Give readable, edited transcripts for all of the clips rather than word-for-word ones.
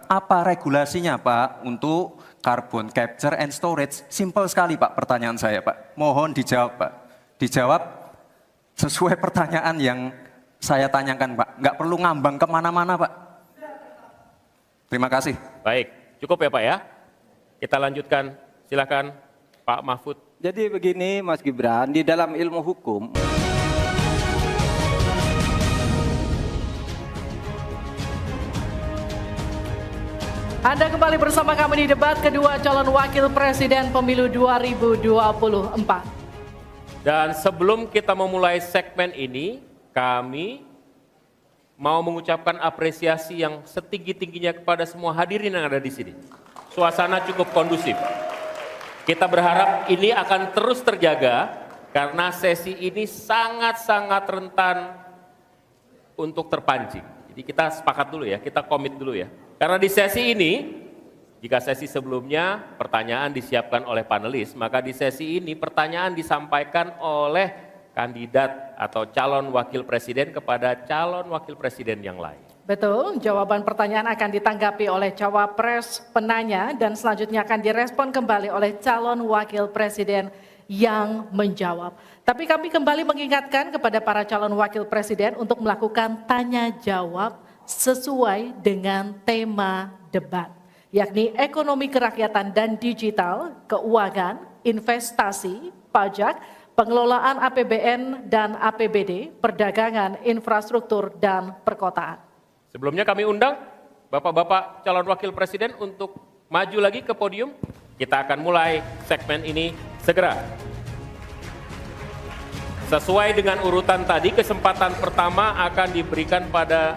apa regulasinya Pak untuk carbon capture and storage? Simple sekali Pak pertanyaan saya Pak. Mohon dijawab Pak. Dijawab sesuai pertanyaan yang saya tanyakan Pak. Nggak perlu ngambang kemana-mana Pak. Terima kasih. Baik, cukup ya Pak ya. Kita lanjutkan, silakan Pak Mahfud. Jadi begini Mas Gibran, di dalam ilmu hukum, Anda kembali bersama kami di debat kedua calon wakil presiden pemilu 2024. Dan sebelum kita memulai segmen ini, kami mau mengucapkan apresiasi yang setinggi-tingginya kepada semua hadirin yang ada di sini. Suasana cukup kondusif. Kita berharap ini akan terus terjaga karena sesi ini sangat-sangat rentan untuk terpancing. Jadi kita sepakat dulu ya, kita komit dulu ya. Karena di sesi ini, jika sesi sebelumnya pertanyaan disiapkan oleh panelis, maka di sesi ini pertanyaan disampaikan oleh kandidat atau calon wakil presiden kepada calon wakil presiden yang lain. Betul, jawaban pertanyaan akan ditanggapi oleh cawapres penanya dan selanjutnya akan direspon kembali oleh calon wakil presiden yang menjawab. Tapi kami kembali mengingatkan kepada para calon wakil presiden untuk melakukan tanya jawab sesuai dengan tema debat, yakni ekonomi kerakyatan dan digital, keuangan, investasi, pajak, pengelolaan APBN dan APBD, perdagangan, infrastruktur, dan perkotaan. Sebelumnya kami undang Bapak-Bapak calon wakil presiden untuk maju lagi ke podium. Kita akan mulai segmen ini segera. Sesuai dengan urutan tadi, kesempatan pertama akan diberikan pada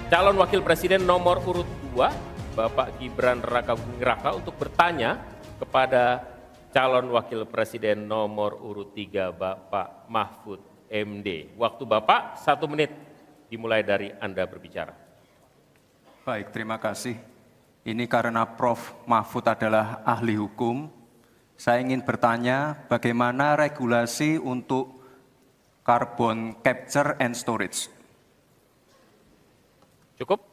calon wakil presiden nomor urut 2, Bapak Gibran Raka Buming Raka untuk bertanya kepada calon wakil presiden nomor urut 3, Bapak Mahfud MD. Waktu Bapak 1 menit, dimulai dari Anda berbicara. Baik, terima kasih. Ini karena Prof. Mahfud adalah ahli hukum, saya ingin bertanya bagaimana regulasi untuk carbon capture and storage. Cukup?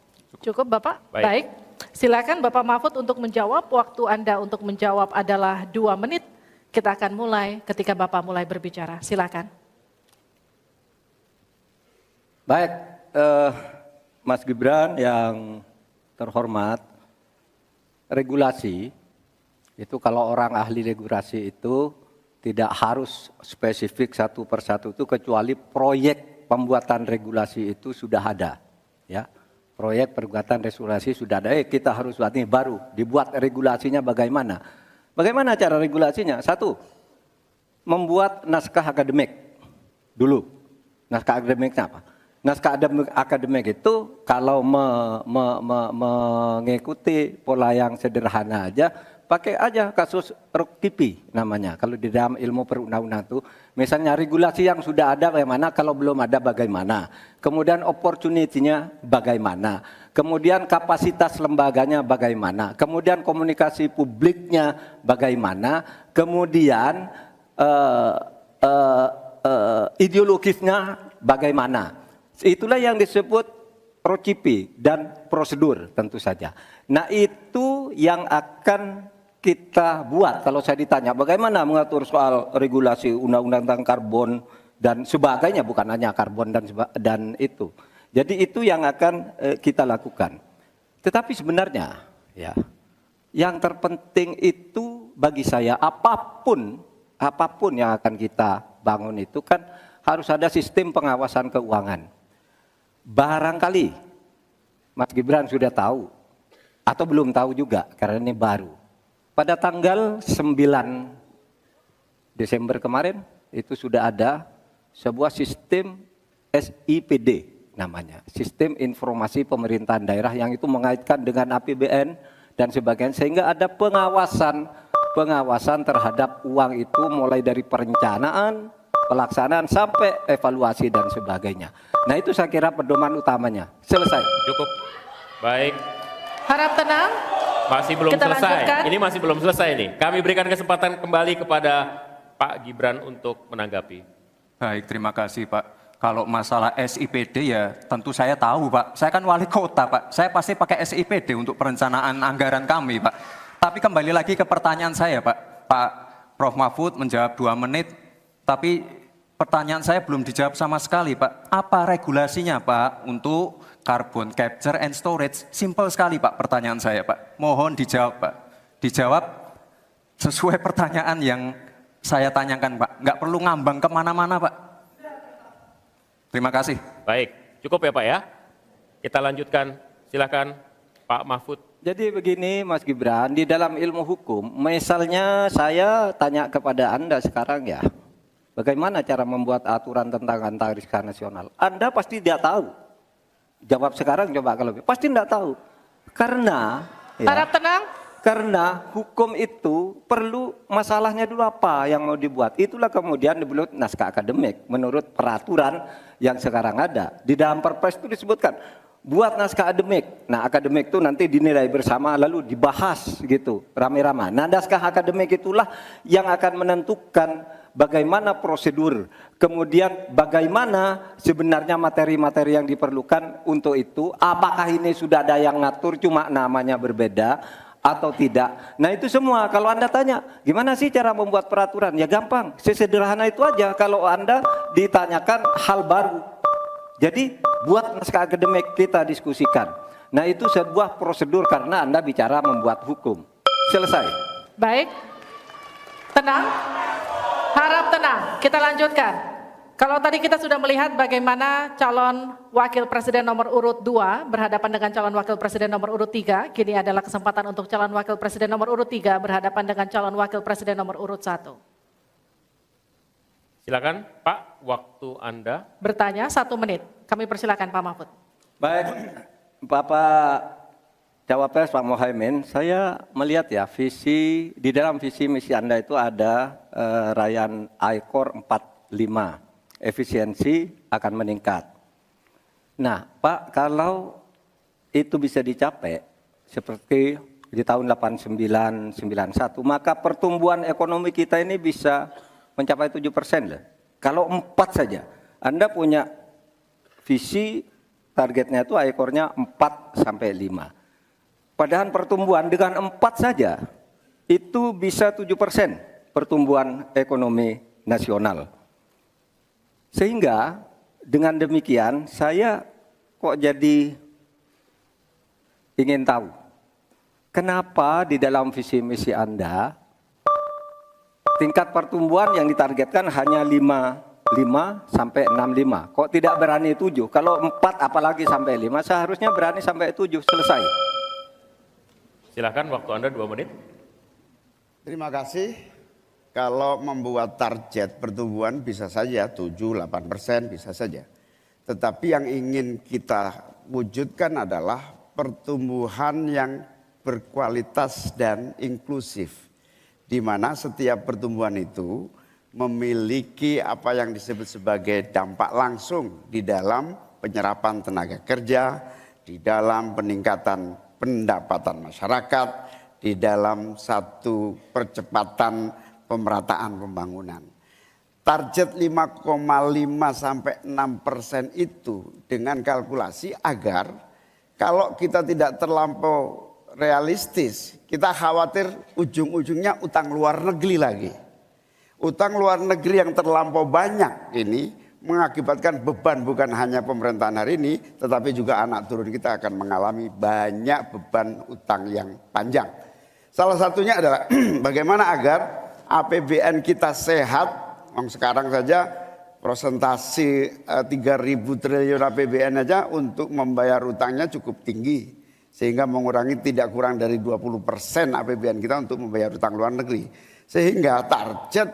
Cukup Bapak? Baik. Baik. Silakan Bapak Mahfud untuk menjawab. Waktu Anda untuk menjawab adalah 2 menit. Kita akan mulai ketika Bapak mulai berbicara. Silakan. baik Mas Gibran yang terhormat, regulasi itu kalau orang ahli regulasi itu tidak harus spesifik satu persatu itu kecuali proyek pembuatan regulasi itu sudah ada, ya. Proyek perbuatan regulasi sudah ada, kita harus buat ini baru, dibuat regulasinya bagaimana. Bagaimana cara regulasinya? 1, membuat naskah akademik dulu. Naskah akademiknya apa? Naskah akademik itu kalau mengikuti pola yang sederhana aja, pakai aja kasus RUKIPI namanya. Kalau di dalam ilmu perundang-undangan itu, misalnya regulasi yang sudah ada bagaimana, kalau belum ada bagaimana. Kemudian opportunity-nya bagaimana. Kemudian kapasitas lembaganya bagaimana. Kemudian komunikasi publiknya bagaimana. Kemudian ideologisnya bagaimana. Itulah yang disebut RUKIPI dan prosedur tentu saja. Nah itu yang akan kita buat kalau saya ditanya bagaimana mengatur soal regulasi undang-undang tentang karbon dan sebagainya, bukan hanya karbon dan itu. Jadi itu yang akan kita lakukan. Tetapi sebenarnya ya yang terpenting itu bagi saya apapun yang akan kita bangun itu kan harus ada sistem pengawasan keuangan. Barangkali Mas Gibran sudah tahu atau belum tahu juga karena ini baru. Pada tanggal 9 Desember kemarin itu sudah ada sebuah sistem SIPD namanya, Sistem Informasi Pemerintahan Daerah, yang itu mengaitkan dengan APBN dan sebagainya, sehingga ada pengawasan terhadap uang itu mulai dari perencanaan, pelaksanaan sampai evaluasi dan sebagainya. Nah itu saya kira pedoman utamanya. Selesai. Cukup. Baik. Harap tenang. Masih belum Kita selesai. lanjutkan. Ini masih belum selesai nih. Kami berikan kesempatan kembali kepada Pak Gibran untuk menanggapi. Baik, terima kasih Pak. Kalau masalah SIPD ya tentu saya tahu Pak. Saya kan wali kota Pak. Saya pasti pakai SIPD untuk perencanaan anggaran kami Pak. Tapi kembali lagi ke pertanyaan saya Pak. Pak Prof. Mahfud menjawab 2 menit. Tapi pertanyaan saya belum dijawab sama sekali Pak. Apa regulasinya Pak untuk carbon capture and storage? Simple sekali Pak pertanyaan saya Pak. Mohon dijawab Pak. Dijawab sesuai pertanyaan yang saya tanyakan Pak. Nggak perlu ngambang kemana-mana Pak. Terima kasih. Baik, cukup ya Pak ya. Kita lanjutkan, silakan Pak Mahfud. Jadi begini Mas Gibran, di dalam ilmu hukum, misalnya saya tanya kepada Anda sekarang ya, bagaimana cara membuat aturan tentang antariksa nasional? Anda pasti tidak tahu. Jawab sekarang coba kalau pasti tidak tahu. Karena Harap tenang. karena hukum itu perlu masalahnya dulu apa yang mau dibuat. Itulah kemudian dibuat naskah akademik menurut peraturan yang sekarang ada. Di dalam Perpres itu disebutkan buat naskah akademik. Nah, akademik itu nanti dinilai bersama lalu dibahas gitu rame-rame. Nah, naskah akademik itulah yang akan menentukan bagaimana prosedur, kemudian bagaimana sebenarnya materi-materi yang diperlukan untuk itu. Apakah ini sudah ada yang ngatur cuma namanya berbeda atau tidak. Nah itu semua kalau Anda tanya gimana sih cara membuat peraturan, ya gampang, sesederhana itu aja. Kalau Anda ditanyakan hal baru, jadi buat naskah akademik kita diskusikan. Nah itu sebuah prosedur karena Anda bicara membuat hukum. Selesai. Baik. Tenang. Harap tenang. Kita lanjutkan. Kalau tadi kita sudah melihat bagaimana calon wakil presiden nomor urut 2 berhadapan dengan calon wakil presiden nomor urut 3, kini adalah kesempatan untuk calon wakil presiden nomor urut 3 berhadapan dengan calon wakil presiden nomor urut 1. Silakan Pak, waktu Anda. Bertanya 1 menit. Kami persilakan Pak Mahfud. Baik, Bapak Cawapres Pak Mohaimin, saya melihat ya visi di dalam visi misi Anda itu ada rayaan ICOR 45. Efisiensi akan meningkat. Nah, Pak, kalau itu bisa dicapai seperti di tahun 89, 91, maka pertumbuhan ekonomi kita ini bisa mencapai 7% loh. Kalau 4 saja, Anda punya visi targetnya itu ekornya 4 sampai 5. Padahal pertumbuhan dengan 4 saja itu bisa 7% pertumbuhan ekonomi nasional. Sehingga dengan demikian saya kok jadi ingin tahu kenapa di dalam visi misi Anda tingkat pertumbuhan yang ditargetkan hanya 5 sampai 65. Kok tidak berani 7? Kalau 4 apalagi sampai 5 seharusnya berani sampai 7. Selesai. Silakan waktu Anda 2 menit. Terima kasih. Kalau membuat target pertumbuhan bisa saja 7-8% bisa saja. Tetapi yang ingin kita wujudkan adalah pertumbuhan yang berkualitas dan inklusif. Di mana setiap pertumbuhan itu memiliki apa yang disebut sebagai dampak langsung di dalam penyerapan tenaga kerja, di dalam peningkatan pendapatan masyarakat, di dalam satu percepatan pemerataan pembangunan. Target 5,5 sampai 6% itu dengan kalkulasi agar kalau kita tidak terlampau realistis, kita khawatir ujung-ujungnya utang luar negeri lagi. Utang luar negeri yang terlampau banyak ini mengakibatkan beban bukan hanya pemerintahan hari ini, tetapi juga anak turun kita akan mengalami banyak beban utang yang panjang. Salah satunya adalah bagaimana agar APBN kita sehat. Sekarang saja prosentasi 3.000 triliun APBN aja untuk membayar utangnya cukup tinggi. Sehingga mengurangi tidak kurang dari 20% APBN kita untuk membayar utang luar negeri. Sehingga target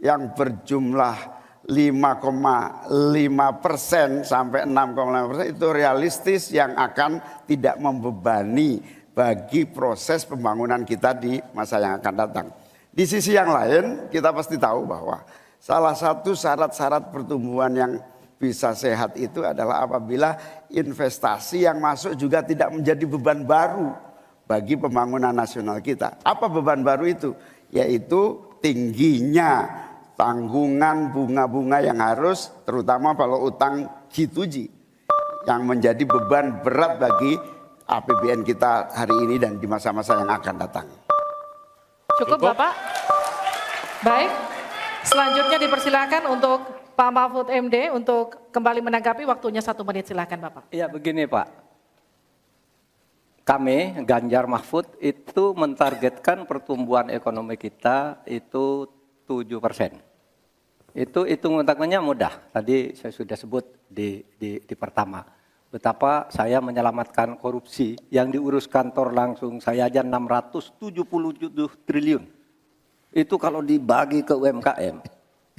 yang berjumlah 5,5% sampai 6,5% itu realistis yang akan tidak membebani bagi proses pembangunan kita di masa yang akan datang. Di sisi yang lain kita pasti tahu bahwa salah satu syarat-syarat pertumbuhan yang bisa sehat itu adalah apabila investasi yang masuk juga tidak menjadi beban baru bagi pembangunan nasional kita. Apa beban baru itu? Yaitu tingginya tanggungan bunga-bunga yang harus, terutama kalau utang G2G, yang menjadi beban berat bagi APBN kita hari ini dan di masa-masa yang akan datang. Cukup Bapak? Baik, selanjutnya dipersilakan untuk Pak Mahfud MD untuk kembali menanggapi, waktunya 1 menit, silakan Bapak. Ya begini Pak, kami Ganjar Mahfud itu mentargetkan pertumbuhan ekonomi kita itu 7%. Itu hitung-hitungannya mudah, tadi saya sudah sebut di pertama. Betapa saya menyelamatkan korupsi yang diurus kantor langsung saya aja 677 triliun. Itu kalau dibagi ke UMKM,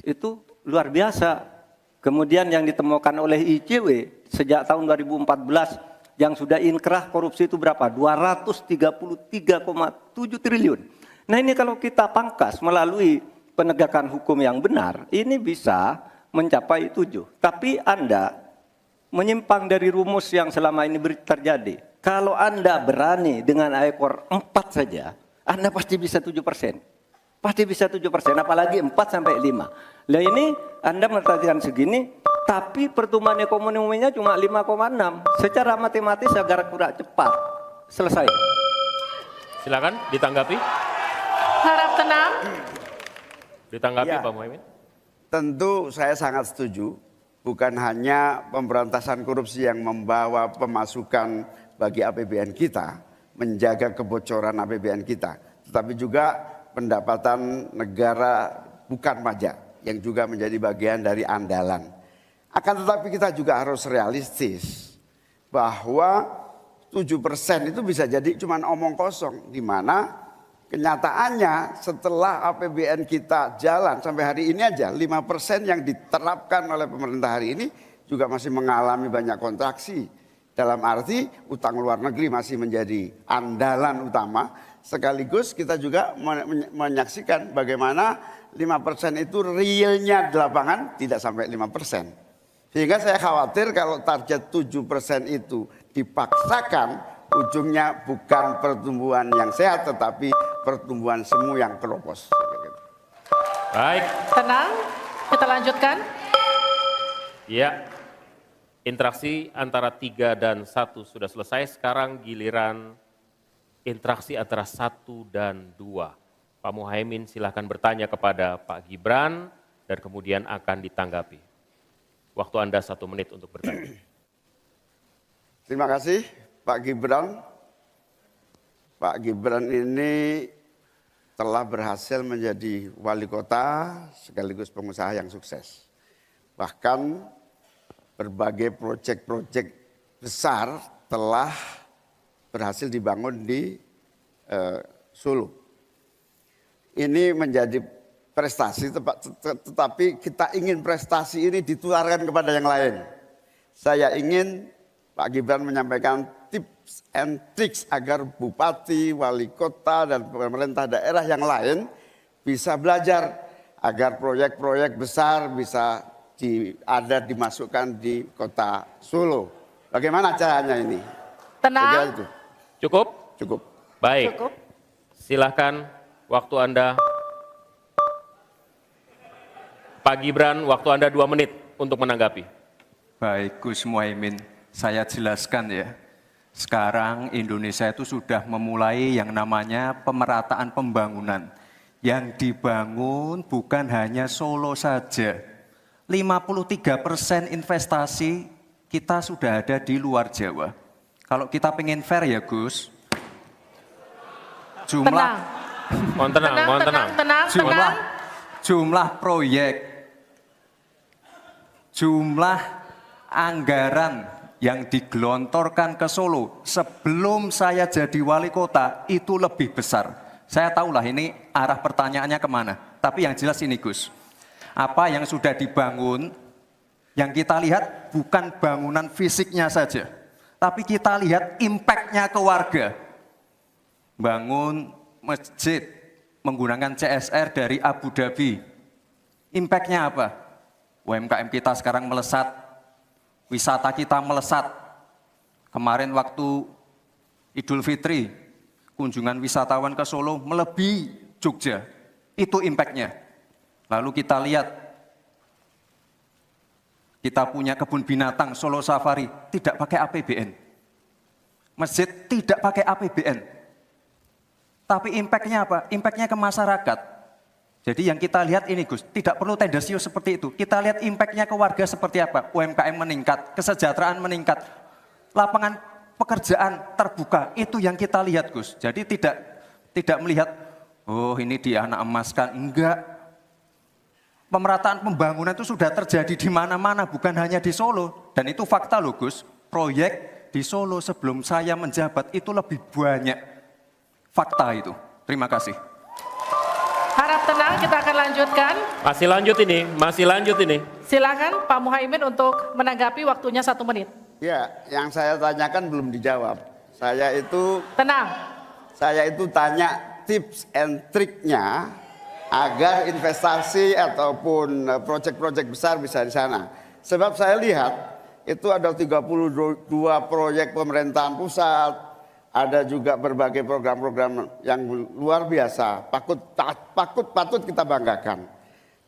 itu luar biasa. Kemudian yang ditemukan oleh ICW sejak tahun 2014 yang sudah inkrah korupsi itu berapa? 233,7 triliun. Nah ini kalau kita pangkas melalui penegakan hukum yang benar, ini bisa mencapai 7. Tapi Anda menyimpang dari rumus yang selama ini terjadi. Kalau Anda berani dengan ekor 4 saja, Anda pasti bisa 7%. Pasti bisa 7%, apalagi 4 sampai 5. Lah ini Anda menargetkan segini, tapi pertumbuhan ekonominya cuma 5,6. Secara matematis agar kurang cepat selesai. Silakan ditanggapi. Harap tenang. Ditanggapi Ya. Pak Muhaimin. Tentu saya sangat setuju, bukan hanya pemberantasan korupsi yang membawa pemasukan bagi APBN kita, menjaga kebocoran APBN kita, tetapi juga pendapatan negara bukan pajak yang juga menjadi bagian dari andalan. Akan tetapi kita juga harus realistis bahwa 7% itu bisa jadi cuma omong kosong, di mana kenyataannya setelah APBN kita jalan sampai hari ini aja 5% yang diterapkan oleh pemerintah hari ini juga masih mengalami banyak kontraksi. Dalam arti utang luar negeri masih menjadi andalan utama, sekaligus kita juga menyaksikan bagaimana 5% itu realnya di lapangan tidak sampai 5%. Sehingga saya khawatir kalau target 7% itu dipaksakan, ujungnya bukan pertumbuhan yang sehat, tetapi pertumbuhan semu yang keropos. Baik, Tenang, kita lanjutkan. ya. Interaksi antara 3 dan 1 sudah selesai. Sekarang giliran interaksi antara 1 dan 2. Pak Muhaimin silahkan bertanya kepada Pak Gibran dan kemudian akan ditanggapi. Waktu Anda 1 menit untuk bertanya. Terima kasih Pak Gibran. Pak Gibran ini telah berhasil menjadi wali kota sekaligus pengusaha yang sukses. Bahkan berbagai proyek-proyek besar telah berhasil dibangun di Solo. Ini menjadi prestasi, tetapi kita ingin prestasi ini ditularkan kepada yang lain. Saya ingin Pak Gibran menyampaikan tips and tricks agar bupati, wali kota, dan pemerintah daerah yang lain bisa belajar agar proyek-proyek besar bisa dimasukkan di kota Solo. Bagaimana caranya ini? Tenang. Itu. Cukup? Cukup. Baik. Cukup. Silahkan waktu Anda. Pak Gibran, waktu Anda 2 menit untuk menanggapi. Baik Gus Muhaimin, saya jelaskan ya. Sekarang Indonesia itu sudah memulai yang namanya pemerataan pembangunan. Yang dibangun bukan hanya Solo saja. 53% investasi kita sudah ada di luar Jawa. Kalau kita pengen fair ya Gus, Tenang. Mohon tenang, mohon tenang. Tenang. jumlah proyek, jumlah anggaran yang digelontorkan ke Solo sebelum saya jadi wali kota itu lebih besar. Saya tahulah ini arah pertanyaannya kemana. Tapi yang jelas ini Gus, apa yang sudah dibangun, yang kita lihat bukan bangunan fisiknya saja, tapi kita lihat impact-nya ke warga. Bangun masjid menggunakan CSR dari Abu Dhabi. Impact-nya apa? UMKM kita sekarang melesat, wisata kita melesat. Kemarin waktu Idul Fitri, kunjungan wisatawan ke Solo melebihi Jogja. Itu impact-nya. Lalu kita lihat, kita punya kebun binatang Solo Safari, tidak pakai APBN. Masjid tidak pakai APBN. Tapi impact-nya apa? Impact-nya ke masyarakat. Jadi yang kita lihat ini Gus, tidak perlu tendensius seperti itu. Kita lihat impact-nya ke warga seperti apa. UMKM meningkat, kesejahteraan meningkat, lapangan pekerjaan terbuka. Itu yang kita lihat Gus. Jadi tidak melihat, oh ini di anak emaskan. Enggak. Pemerataan pembangunan itu sudah terjadi di mana-mana, bukan hanya di Solo. Dan itu fakta loh Gus. Proyek di Solo sebelum saya menjabat itu lebih banyak. Fakta itu. Terima kasih. Harap tenang, kita akan lanjutkan. Masih lanjut ini. Silakan Pak Muhaimin untuk menanggapi, waktunya 1 menit. Ya, yang saya tanyakan belum dijawab. Tenang. Saya itu tanya tips and triknya agar investasi ataupun proyek-proyek besar bisa di sana. Sebab saya lihat itu ada 32 proyek pemerintahan pusat, ada juga berbagai program-program yang luar biasa, patut kita banggakan.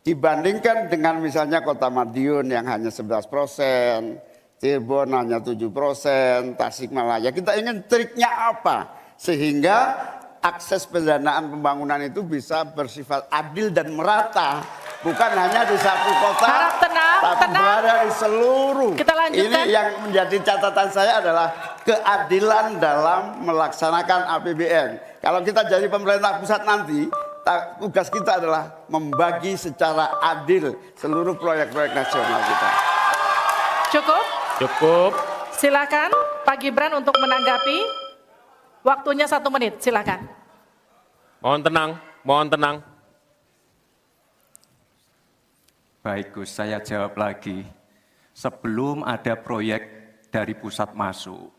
Dibandingkan dengan misalnya Kota Madiun yang hanya 11%, Cirebon hanya 7%, Tasikmalaya. Kita ingin triknya apa? Sehingga akses pendanaan pembangunan itu bisa bersifat adil dan merata. Bukan hanya di satu kota, Harap tenang, tapi berada di seluruh. Kita lanjutkan. Ini yang menjadi catatan saya adalah keadilan dalam melaksanakan APBN. Kalau kita jadi pemerintah pusat nanti, tugas kita adalah membagi secara adil seluruh proyek-proyek nasional kita. Cukup. Silakan Pak Gibran untuk menanggapi. Waktunya 1 menit, silakan. Mohon tenang. Baik Gus, saya jawab lagi. Sebelum ada proyek dari pusat masuk,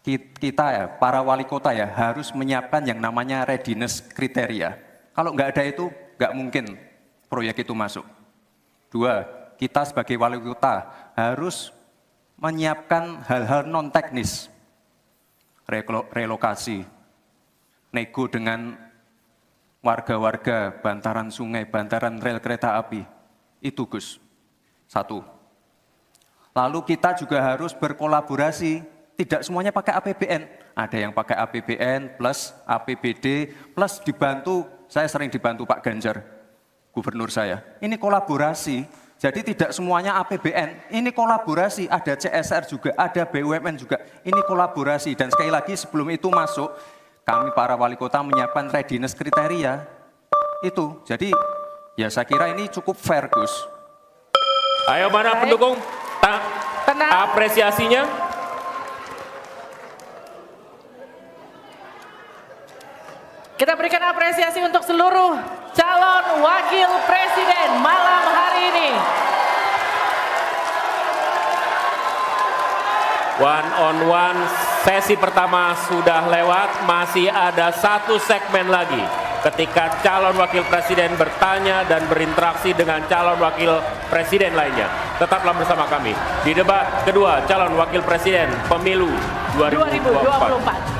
kita ya, para wali kota ya, harus menyiapkan yang namanya readiness kriteria. Kalau nggak ada itu, nggak mungkin proyek itu masuk. 2, kita sebagai wali kota harus menyiapkan hal-hal non-teknis. Relokasi, nego dengan warga-warga, bantaran sungai, bantaran rel kereta api. Itu Gus, 1. Lalu kita juga harus berkolaborasi, tidak semuanya pakai APBN. Ada yang pakai APBN plus APBD plus dibantu, saya sering dibantu Pak Ganjar, gubernur saya. Ini kolaborasi, jadi tidak semuanya APBN, ini kolaborasi, ada CSR juga, ada BUMN juga, ini kolaborasi. Dan sekali lagi sebelum itu masuk, kami para wali kota menyiapkan readiness kriteria, itu. Jadi ya saya kira ini cukup fair Gus. Ayo mana Baik. pendukung? Tenang. Apresiasinya. Kita berikan apresiasi untuk seluruh calon wakil presiden malam hari ini. One on one, sesi pertama sudah lewat, masih ada 1 segmen lagi. Ketika calon wakil presiden bertanya dan berinteraksi dengan calon wakil presiden lainnya. Tetaplah bersama kami di debat kedua calon wakil presiden pemilu 2024.